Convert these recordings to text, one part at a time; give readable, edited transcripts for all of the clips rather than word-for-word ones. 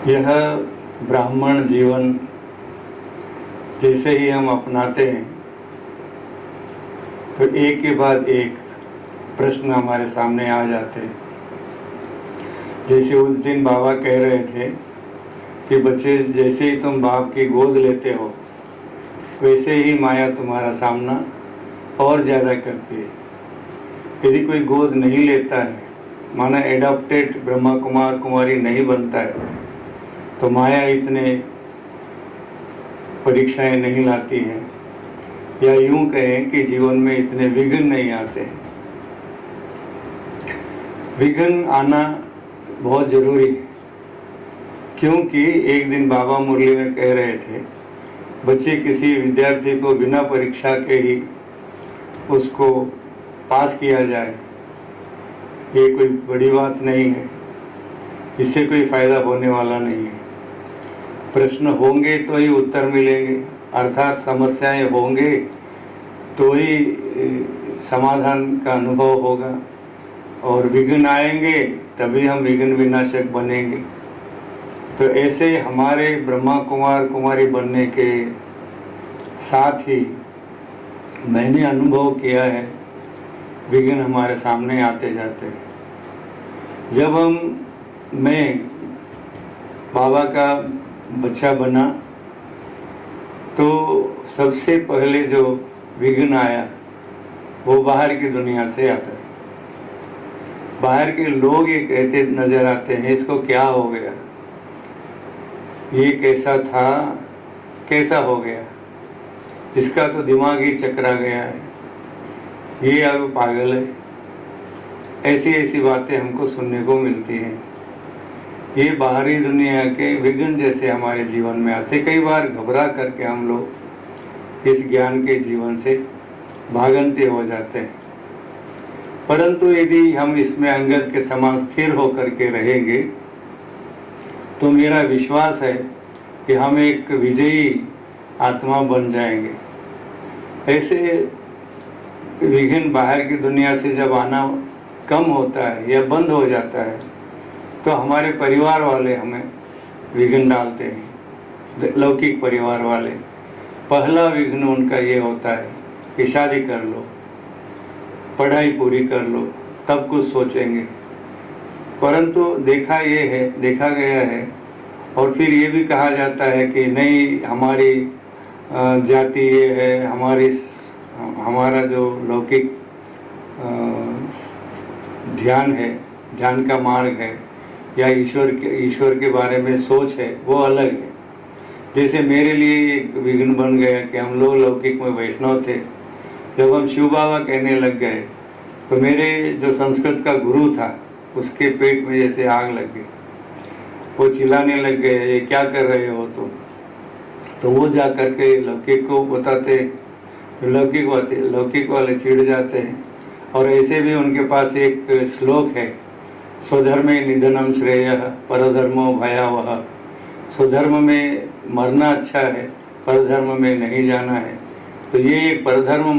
यह ब्राह्मण जीवन जैसे ही हम अपनाते हैं तो एक के बाद एक प्रश्न हमारे सामने आ जाते हैं। जैसे उस दिन बाबा कह रहे थे कि बच्चे, जैसे ही तुम बाप की गोद लेते हो वैसे ही माया तुम्हारा सामना और ज़्यादा करती है। यदि कोई गोद नहीं लेता है, माना एडॉप्टेड ब्रह्मा कुमार कुमारी नहीं बनता है, तो माया इतने परीक्षाएं नहीं लाती हैं, या यूं कहें कि जीवन में इतने विघ्न नहीं आते हैं। विघ्न आना बहुत ज़रूरी है, क्योंकि एक दिन बाबा मुरली में कह रहे थे, बच्चे किसी विद्यार्थी को बिना परीक्षा के ही उसको पास किया जाए, ये कोई बड़ी बात नहीं है, इससे कोई फ़ायदा होने वाला नहीं है। प्रश्न होंगे तो ही उत्तर मिलेंगे, अर्थात समस्याएं होंगे तो ही समाधान का अनुभव होगा, और विघ्न आएंगे तभी हम विघ्न विनाशक बनेंगे। तो ऐसे हमारे ब्रह्मा कुमार कुमारी बनने के साथ ही मैंने अनुभव किया है, विघ्न हमारे सामने आते जाते हैं। जब मैं बाबा का बच्चा बना तो सबसे पहले जो विघ्न आया वो बाहर की दुनिया से आता है। बाहर के लोग ये कहते नजर आते हैं, इसको क्या हो गया, ये कैसा था, कैसा हो गया, इसका तो दिमाग ही चकरा गया है, ये अब पागल है। ऐसी ऐसी बातें हमको सुनने को मिलती हैं। ये बाहरी दुनिया के विघ्न जैसे हमारे जीवन में आते। कई बार घबरा करके हम लोग इस ज्ञान के जीवन से भागंते हो जाते हैं, परंतु यदि हम इसमें अंगद के समान स्थिर होकर के रहेंगे तो मेरा विश्वास है कि हम एक विजयी आत्मा बन जाएंगे। ऐसे विघ्न बाहर की दुनिया से जब आना कम होता है या बंद हो जाता है तो हमारे परिवार वाले हमें विघ्न डालते हैं। लौकिक परिवार वाले, पहला विघ्न उनका ये होता है कि शादी कर लो, पढ़ाई पूरी कर लो, तब कुछ सोचेंगे। परंतु देखा गया है और फिर ये भी कहा जाता है कि नहीं, हमारी जाति ये है, हमारा जो लौकिक ध्यान है, ध्यान का मार्ग है, या ईश्वर के बारे में सोच है, वो अलग है। जैसे मेरे लिए एक विघ्न बन गया कि हम लोग लौकिक में वैष्णव थे, जब हम शिव बाबा कहने लग गए तो मेरे जो संस्कृत का गुरु था उसके पेट में जैसे आग लग गई। वो चिल्लाने लग गए, ये क्या कर रहे हो तुम। तो वो जा कर के लौकिक को बताते, लौकिक वाले चिढ़ जाते हैं। और ऐसे भी उनके पास एक श्लोक है, स्वधर्मे निधनम श्रेयः परधर्मो भयावह। स्वधर्म में मरना अच्छा है, परधर्म में नहीं जाना है। तो ये एक परधर्म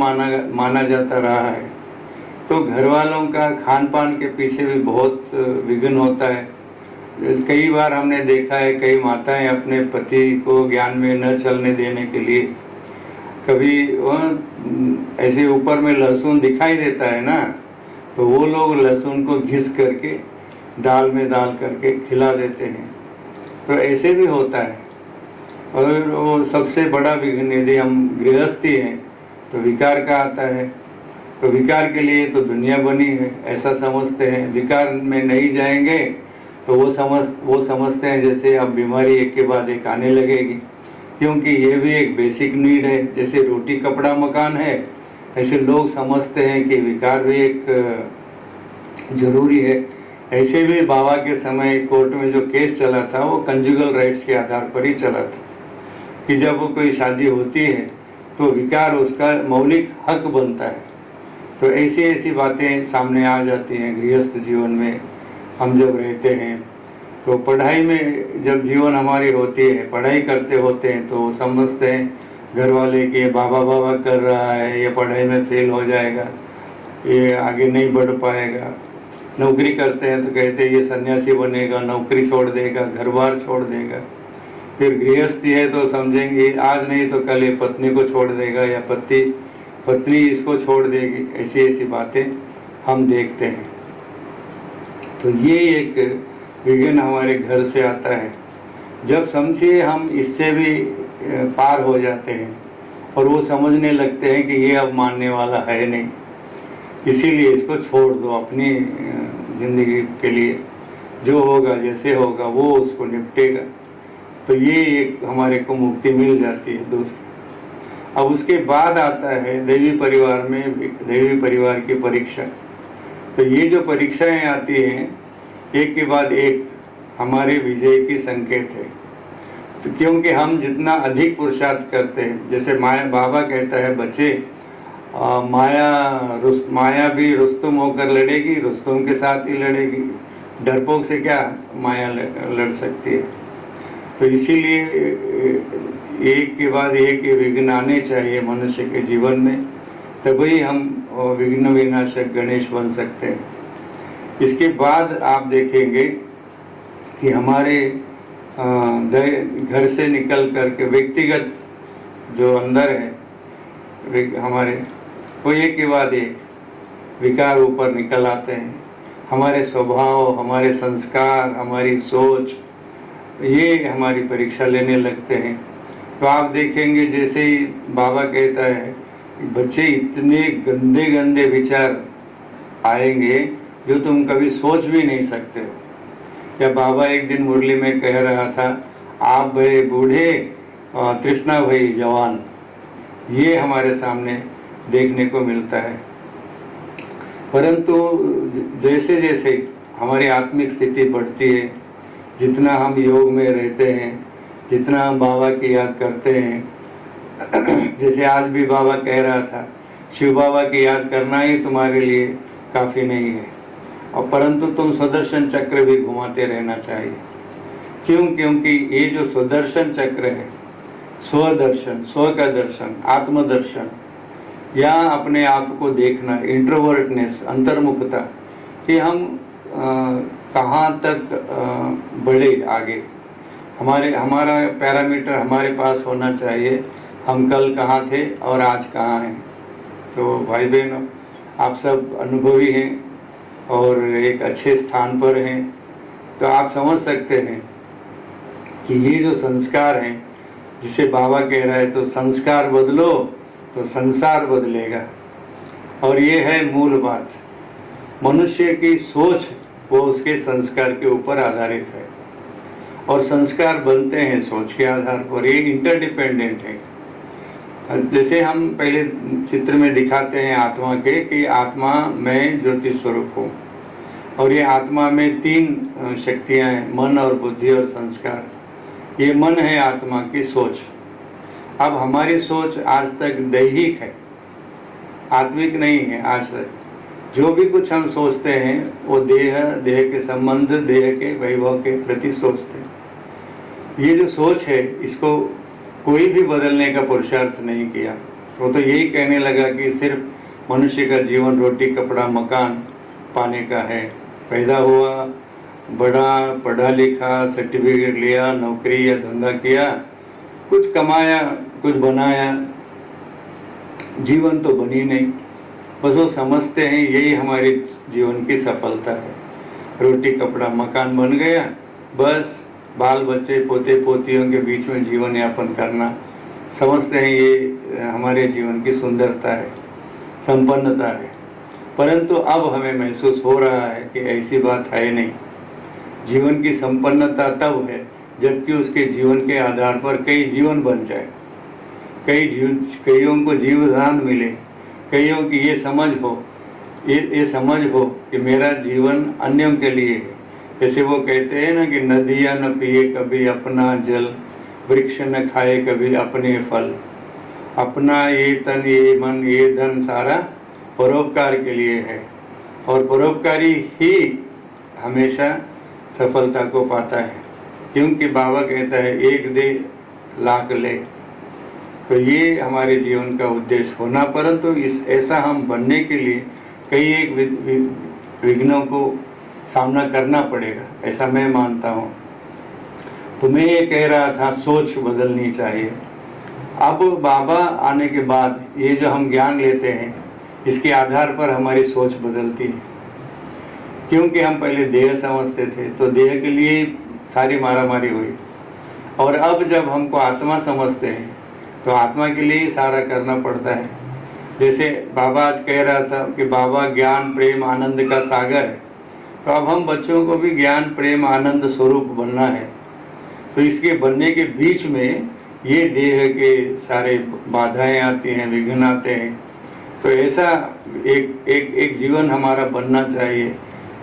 माना जाता रहा है। तो घर वालों का खान पान के पीछे भी बहुत विघ्न होता है। कई बार हमने देखा है, कई माताएं अपने पति को ज्ञान में न चलने देने के लिए, कभी ऐसे ऊपर में लहसुन दिखाई देता है ना, तो वो लोग लहसुन को घिस करके दाल में डाल करके खिला देते हैं। तो ऐसे भी होता है। और वो सबसे बड़ा विघ्न, यदि हम गृहस्थी हैं तो विकार का आता है। तो विकार के लिए तो दुनिया बनी है, ऐसा समझते हैं। विकार में नहीं जाएंगे तो वो समझते हैं जैसे अब बीमारी एक के बाद एक आने लगेगी, क्योंकि ये भी एक बेसिक नीड है। जैसे रोटी कपड़ा मकान है, ऐसे लोग समझते हैं कि विकार भी एक जरूरी है। ऐसे भी बाबा के समय कोर्ट में जो केस चला था वो कंजुगल राइट्स के आधार पर ही चला था, कि जब वो कोई शादी होती है तो विकार उसका मौलिक हक बनता है। तो ऐसी बातें सामने आ जाती हैं गृहस्थ जीवन में हम जब रहते हैं। तो पढ़ाई में जब जीवन हमारी होती है, पढ़ाई करते होते हैं, तो समझते हैं घर वाले कि ये बाबा कर रहा है, ये पढ़ाई में फेल हो जाएगा, ये आगे नहीं बढ़ पाएगा। नौकरी करते हैं तो कहते हैं ये सन्यासी बनेगा, नौकरी छोड़ देगा, घर बार छोड़ देगा। फिर गृहस्थी है तो समझेंगे आज नहीं तो कल ये पत्नी को छोड़ देगा या पत्नी इसको छोड़ देगी। ऐसी ऐसी बातें हम देखते हैं। तो ये एक विघ्न हमारे घर से आता है। जब समझिए हम इससे भी पार हो जाते हैं और वो समझने लगते हैं कि ये अब मानने वाला है नहीं, इसीलिए इसको छोड़ दो, अपनी ज़िंदगी के लिए जो होगा जैसे होगा वो उसको निपटेगा। तो ये एक हमारे को मुक्ति मिल जाती है। दूसरी, अब उसके बाद आता है दैवी परिवार में दैवी परिवार की परीक्षा। तो ये जो परीक्षाएं आती हैं एक के बाद एक हमारे विजय की संकेत है। तो क्योंकि हम जितना अधिक पुरुषार्थ करते हैं, जैसे माया बाबा कहता है बच्चे माया भी रुस्तुम होकर लड़ेगी, रुस्तुम के साथ ही लड़ेगी, डरपोक से क्या माया लड़ सकती है। तो इसीलिए एक के बाद एक विघ्न आने चाहिए मनुष्य के जीवन में, तभी हम विघ्न विनाशक गणेश बन सकते हैं। इसके बाद आप देखेंगे कि हमारे घर से निकल करके व्यक्तिगत जो अंदर है हमारे, वो एक के बाद एक विकार ऊपर निकल आते हैं। हमारे स्वभाव, हमारे संस्कार, हमारी सोच, ये हमारी परीक्षा लेने लगते हैं। तो आप देखेंगे जैसे ही बाबा कहता है बच्चे इतने गंदे गंदे विचार आएंगे जो तुम कभी सोच भी नहीं सकते हो। या बाबा एक दिन मुरली में कह रहा था, आप भई बूढ़े और तृष्णा भई जवान, ये हमारे सामने देखने को मिलता है। परंतु जैसे जैसे हमारी आत्मिक स्थिति बढ़ती है, जितना हम योग में रहते हैं, जितना हम बाबा की याद करते हैं, जैसे आज भी बाबा कह रहा था शिव बाबा की याद करना ही तुम्हारे लिए काफ़ी नहीं है, और परंतु तुम सुदर्शन चक्र भी घुमाते रहना चाहिए। क्यों? क्योंकि ये जो सुदर्शन चक्र है, स्वदर्शन, स्व का दर्शन, आत्मदर्शन, या अपने आप को देखना, इंट्रोवर्टनेस, अंतर्मुखता, कि हम कहाँ तक बढ़े आगे, हमारा पैरामीटर हमारे पास होना चाहिए, हम कल कहाँ थे और आज कहाँ हैं। तो भाई बहनों, आप सब अनुभवी हैं और एक अच्छे स्थान पर हैं, तो आप समझ सकते हैं कि ये जो संस्कार हैं, जिसे बाबा कह रहा है तो संस्कार बदलो तो संसार बदलेगा। और ये है मूल बात, मनुष्य की सोच वो उसके संस्कार के ऊपर आधारित है, और संस्कार बनते हैं सोच के आधार पर, ये इंटरडिपेंडेंट है। जैसे हम पहले चित्र में दिखाते हैं आत्मा के कि आत्मा में ज्योति स्वरूप हूँ, और ये आत्मा में तीन शक्तियाँ हैं, मन और बुद्धि और संस्कार। ये मन है आत्मा की सोच। अब हमारी सोच आज तक दैहिक है, आत्मिक नहीं है। आज तक जो भी कुछ हम सोचते हैं वो देह के संबंध, देह के वैभव के प्रति सोचते हैं। ये जो सोच है इसको कोई भी बदलने का पुरुषार्थ नहीं किया। वो तो यही कहने लगा कि सिर्फ मनुष्य का जीवन रोटी कपड़ा मकान पाने का है। पैदा हुआ, बड़ा, पढ़ा लिखा, सर्टिफिकेट लिया, नौकरी या धंधा किया, कुछ कमाया, कुछ बनाया, जीवन तो बनी नहीं। बस वो समझते हैं यही हमारी जीवन की सफलता है, रोटी कपड़ा मकान बन गया, बस बाल बच्चे पोते पोतियों के बीच में जीवन यापन करना, समझते हैं ये हमारे जीवन की सुंदरता है, संपन्नता है। परंतु अब हमें महसूस हो रहा है कि ऐसी बात है नहीं। जीवन की संपन्नता तब है जबकि उसके जीवन के आधार पर कई जीवन बन जाए, कईयों को जीवदान मिले, कईयों की ये समझ हो कि मेरा जीवन अन्यों के लिए है। जैसे वो कहते हैं ना कि नदियाँ न पिए कभी अपना जल, वृक्ष न खाए कभी अपने फल, अपना ये तन ये मन ये धन सारा परोपकार के लिए है, और परोपकारी ही हमेशा सफलता को पाता है। क्योंकि बाबा कहता है एक दे लाख ले। तो ये हमारे जीवन का उद्देश्य होना, परंतु ऐसा हम बनने के लिए कई एक विघ्नों को सामना करना पड़ेगा, ऐसा मैं मानता हूँ। तो मैं ये कह रहा था सोच बदलनी चाहिए। अब बाबा आने के बाद ये जो हम ज्ञान लेते हैं इसके आधार पर हमारी सोच बदलती है, क्योंकि हम पहले देह समझते थे तो देह के लिए सारी मारामारी हुई, और अब जब हमको आत्मा समझते हैं तो आत्मा के लिए ही सारा करना पड़ता है। जैसे बाबा आज कह रहा था कि बाबा ज्ञान प्रेम आनंद का सागर है, तो अब हम बच्चों को भी ज्ञान प्रेम आनंद स्वरूप बनना है। तो इसके बनने के बीच में ये देह के सारे बाधाएं आती हैं, विघ्न आते हैं। तो ऐसा एक जीवन हमारा बनना चाहिए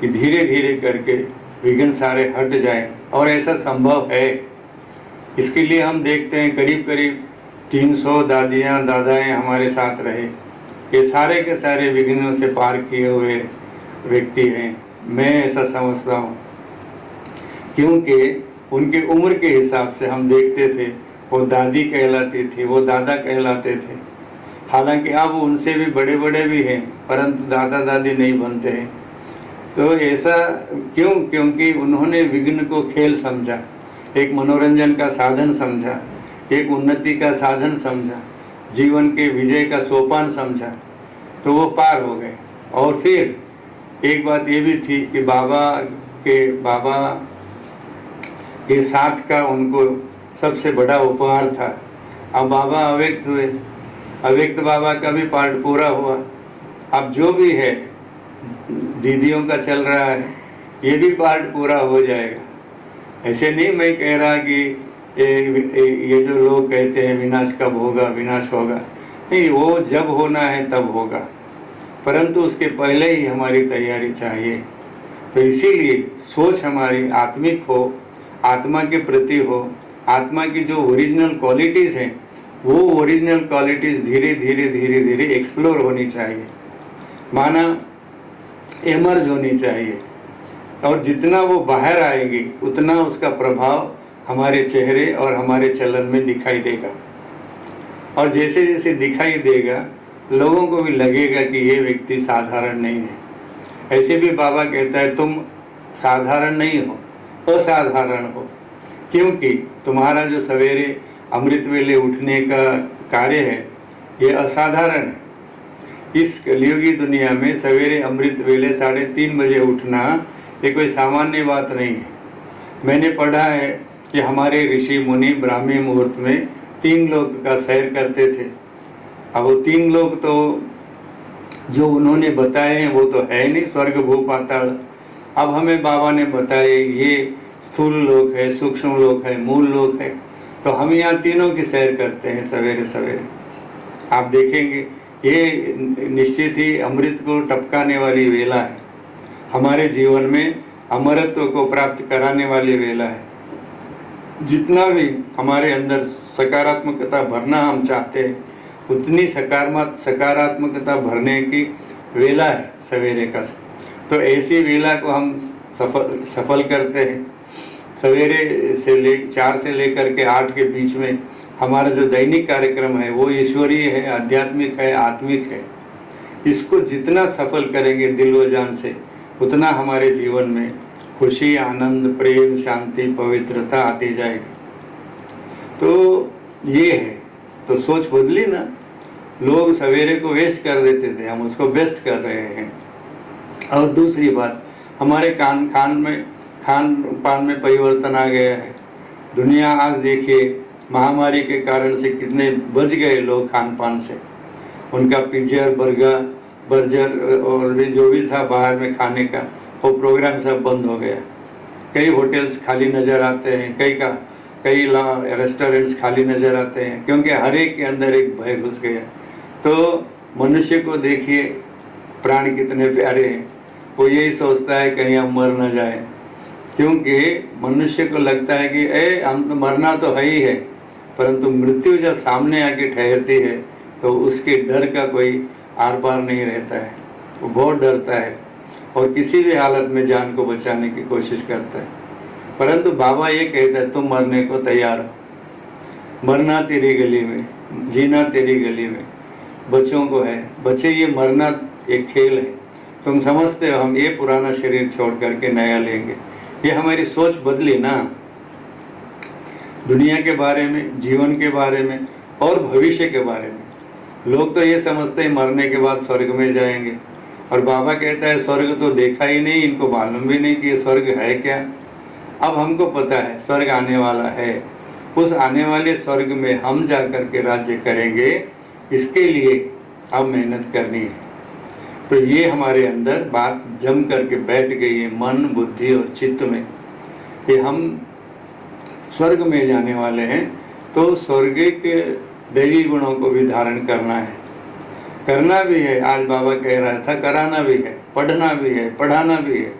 कि धीरे धीरे करके विघ्न सारे हट जाए, और ऐसा संभव है। इसके लिए हम देखते हैं करीब करीब 300 दादियाँ दादाएँ हमारे साथ रहे, ये सारे के सारे विघ्नों से पार किए हुए व्यक्ति हैं। मैं ऐसा समझता हूँ, क्योंकि उनके उम्र के हिसाब से हम देखते थे, वो दादी कहलाती थी, वो दादा कहलाते थे। हालांकि अब उनसे भी बड़े बड़े भी हैं, परंतु दादा दादी नहीं बनते हैं। तो ऐसा क्यों? क्योंकि उन्होंने विघ्न को खेल समझा, एक मनोरंजन का साधन समझा, एक उन्नति का साधन समझा, जीवन के विजय का सोपान समझा, तो वो पार हो गए। और फिर एक बात ये भी थी कि बाबा के साथ का उनको सबसे बड़ा उपहार था। अब बाबा अव्यक्त हुए, अव्यक्त बाबा का भी पार्ट पूरा हुआ। अब जो भी है दीदियों का चल रहा है, ये भी पार्ट पूरा हो जाएगा। ऐसे नहीं मैं कह रहा कि ये जो लोग कहते हैं विनाश कब होगा, विनाश होगा, नहीं, वो जब होना है तब होगा, परंतु उसके पहले ही हमारी तैयारी चाहिए। तो इसीलिए सोच हमारी आत्मिक हो, आत्मा के प्रति हो, आत्मा की जो ओरिजिनल क्वालिटीज़ हैं वो ओरिजिनल क्वालिटीज़ धीरे धीरे धीरे धीरे एक्सप्लोर होनी चाहिए, माना एमर्ज होनी चाहिए। और जितना वो बाहर आएगी उतना उसका प्रभाव हमारे चेहरे और हमारे चलन में दिखाई देगा, और जैसे जैसे दिखाई देगा लोगों को भी लगेगा कि ये व्यक्ति साधारण नहीं है। ऐसे भी बाबा कहता है तुम साधारण नहीं हो, असाधारण हो, क्योंकि तुम्हारा जो सवेरे अमृत वेले उठने का कार्य है ये असाधारण है। इस कलियुगी दुनिया में सवेरे अमृत वेले 3:30 बजे उठना ये कोई सामान्य बात नहीं है। मैंने पढ़ा है कि हमारे ऋषि मुनि ब्राह्मी मुहूर्त में 3 लोक का सैर करते थे। अब वो 3 लोक तो जो उन्होंने बताए हैं वो तो है नहीं, स्वर्ग भू पाताल। अब हमें बाबा ने बताए ये स्थूल लोक है, सूक्ष्म लोक है, मूल लोक है। तो हम यहाँ तीनों की सैर करते हैं सवेरे सवेरे। आप देखेंगे ये निश्चित ही अमृत को टपकाने वाली वेला है, हमारे जीवन में अमरत्व को प्राप्त कराने वाली वेला है। जितना भी हमारे अंदर सकारात्मकता भरना हम चाहते हैं उतनी सकारात्मकता भरने की वेला है सवेरे का। तो ऐसी वेला को हम सफल करते हैं। सवेरे से 4 से लेकर के 8 के बीच में हमारा जो दैनिक कार्यक्रम है वो ईश्वरीय है, आध्यात्मिक है, आत्मिक है। इसको जितना सफल करेंगे दिल व जान से उतना हमारे जीवन में खुशी, आनंद, प्रेम, शांति, पवित्रता आती जाएगी। तो ये है, तो सोच बदली ना। लोग सवेरे को वेस्ट कर देते थे, हम उसको बेस्ट कर रहे हैं। और दूसरी बात, हमारे खान पान में परिवर्तन आ गया है। दुनिया आज देखिए महामारी के कारण से कितने बच गए लोग खान पान से। उनका पिज्जा, बर्गर और भी जो भी था बाहर में खाने का वो प्रोग्राम सब बंद हो गया। कई होटल्स खाली नज़र आते हैं, कई रेस्टोरेंट्स खाली नज़र आते हैं, क्योंकि हर एक के अंदर एक भय घुस गया। तो मनुष्य को देखिए, प्राण कितने प्यारे हैं। वो यही सोचता है कहीं हम मर न जाए, क्योंकि मनुष्य को लगता है कि हम तो मरना तो है ही है, परंतु मृत्यु जब सामने आके ठहरती है तो उसके डर का कोई आर पार नहीं रहता है। वो बहुत डरता है और किसी भी हालत में जान को बचाने की कोशिश करता है। परंतु बाबा ये कहता है तुम मरने को तैयार हो, मरना तेरी गली में, जीना तेरी गली में। बच्चों को है, बच्चे ये मरना एक खेल है, तुम समझते हो हम ये पुराना शरीर छोड़ करके नया लेंगे। ये हमारी सोच बदली ना, दुनिया के बारे में, जीवन के बारे में और भविष्य के बारे में। लोग तो ये समझते हैं मरने के बाद स्वर्ग में जाएंगे, और बाबा कहता है स्वर्ग तो देखा ही नहीं, इनको मालूम भी नहीं कि ये स्वर्ग है क्या। अब हमको पता है स्वर्ग आने वाला है, उस आने वाले स्वर्ग में हम जा कर के राज्य करेंगे, इसके लिए अब मेहनत करनी है। तो ये हमारे अंदर बात जम करके बैठ गई है मन, बुद्धि और चित्त में कि हम स्वर्ग में जाने वाले हैं, तो स्वर्ग के दैवी गुणों को भी धारण करना है, करना भी है। आज बाबा कह रहा था कराना भी है, पढ़ना भी है, पढ़ाना भी है।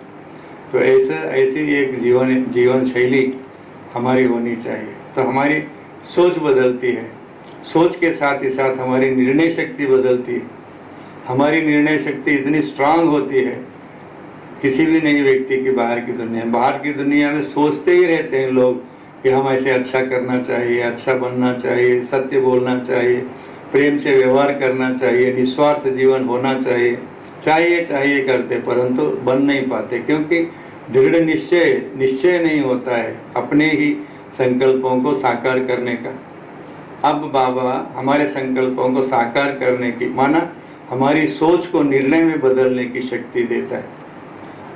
तो ऐसी एक जीवन शैली हमारी होनी चाहिए। तो हमारी सोच बदलती है, सोच के साथ ही साथ हमारी निर्णय शक्ति बदलती है। हमारी निर्णय शक्ति इतनी स्ट्रांग होती है, किसी भी नए व्यक्ति की बाहर की दुनिया में सोचते ही रहते हैं लोग कि हम ऐसे अच्छा करना चाहिए, अच्छा बनना चाहिए, सत्य बोलना चाहिए, प्रेम से व्यवहार करना चाहिए, निस्वार्थ जीवन होना चाहिए करते, परंतु बन नहीं पाते, क्योंकि दृढ़ निश्चय नहीं होता है अपने ही संकल्पों को साकार करने का। अब बाबा हमारे संकल्पों को साकार करने की माना हमारी सोच को निर्णय में बदलने की शक्ति देता है।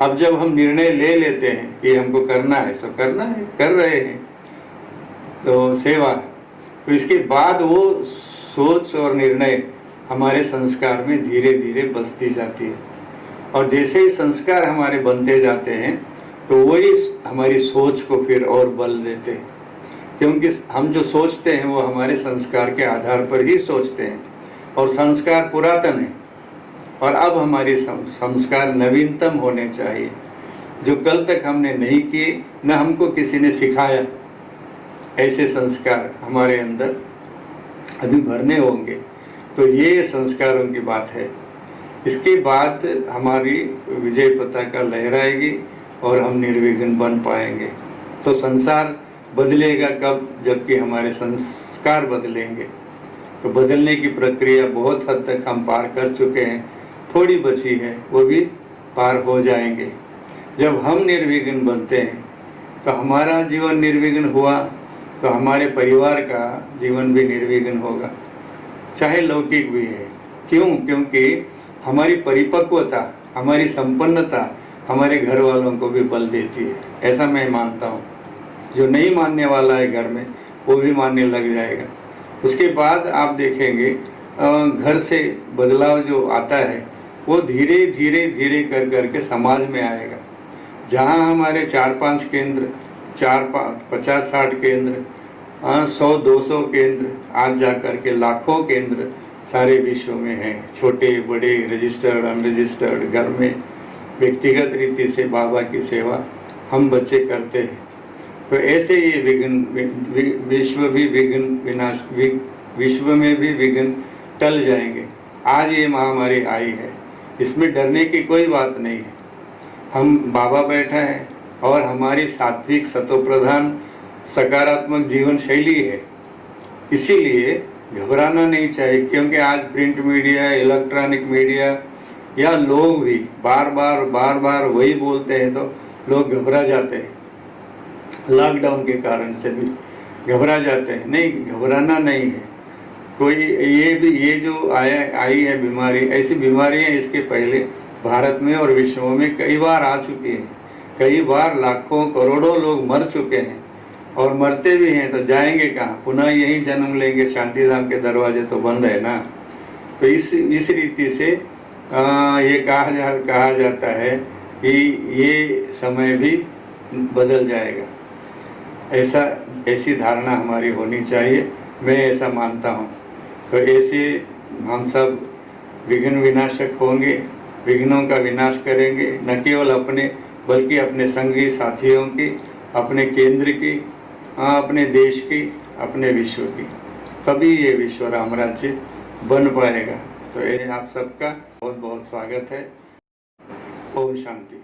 अब जब हम निर्णय ले लेते हैं कि हमको करना है, सो करना है, कर रहे हैं, तो सेवा। तो इसके बाद वो सोच और निर्णय हमारे संस्कार में धीरे धीरे बसती जाती है, और जैसे ही संस्कार हमारे बनते जाते हैं तो वही हमारी सोच को फिर और बल देते हैं, क्योंकि हम जो सोचते हैं वो हमारे संस्कार के आधार पर ही सोचते हैं, और संस्कार पुरातन है, और अब हमारे संस्कार नवीनतम होने चाहिए, जो कल तक हमने नहीं किए, न हमको किसी ने सिखाया। ऐसे संस्कार हमारे अंदर अभी भरने होंगे। तो ये संस्कारों की बात है। इसके बाद हमारी विजय पताका लहराएगी और हम निर्विघ्न बन पाएंगे। तो संसार बदलेगा कब? जबकि हमारे संस्कार बदलेंगे। तो बदलने की प्रक्रिया बहुत हद तक हम पार कर चुके हैं, थोड़ी बची है, वो भी पार हो जाएंगे। जब हम निर्विघ्न बनते हैं तो हमारा जीवन निर्विघ्न हुआ, तो हमारे परिवार का जीवन भी निर्विघ्न होगा, चाहे लौकिक भी है। क्यों? क्योंकि हमारी परिपक्वता, हमारी संपन्नता हमारे घर वालों को भी बल देती है, ऐसा मैं मानता हूँ। जो नहीं मानने वाला है घर में, वो भी मानने लग जाएगा। उसके बाद आप देखेंगे घर से बदलाव जो आता है वो धीरे धीरे कर करके समाज में आएगा। जहाँ हमारे 4-5 केंद्र, 50-60 केंद्र, 100-200 केंद्र, आज जा कर के लाखों केंद्र सारे विश्व में हैं, छोटे बड़े, रजिस्टर्ड अनरजिस्टर्ड। घर में व्यक्तिगत रीति से बाबा की सेवा हम बच्चे करते हैं। तो ऐसे ये विश्व में भी विघ्न टल जाएंगे। आज ये महामारी आई है, इसमें डरने की कोई बात नहीं है। हम बाबा बैठा है और हमारी सात्विक सतोप्रधान सकारात्मक जीवन शैली है, इसीलिए घबराना नहीं चाहिए। क्योंकि आज प्रिंट मीडिया, इलेक्ट्रॉनिक मीडिया या लोग भी बार बार वही बोलते हैं, तो लोग घबरा जाते हैं। लॉकडाउन के कारण से भी घबरा जाते हैं। नहीं, घबराना नहीं है कोई। ये जो आई है बीमारी, ऐसी बीमारियां इसके पहले भारत में और विश्व में कई बार आ चुकी हैं। कई बार लाखों करोड़ों लोग मर चुके हैं, और मरते भी हैं तो जाएंगे कहाँ? पुनः यही जन्म लेंगे। शांति धाम के दरवाजे तो बंद है ना। तो इस रीति से ये कहा जाता है कि ये समय भी बदल जाएगा। ऐसी धारणा हमारी होनी चाहिए, मैं ऐसा मानता हूँ। तो ऐसे हम सब विघ्न विनाशक होंगे, विघ्नों का विनाश करेंगे, न केवल अपने बल्कि अपने संगी साथियों की, अपने केंद्र की, अपने देश की, अपने विश्व की। तभी ये विश्व राम राज्य बन पाएगा। तो ये आप सबका बहुत बहुत स्वागत है। ओम शांति।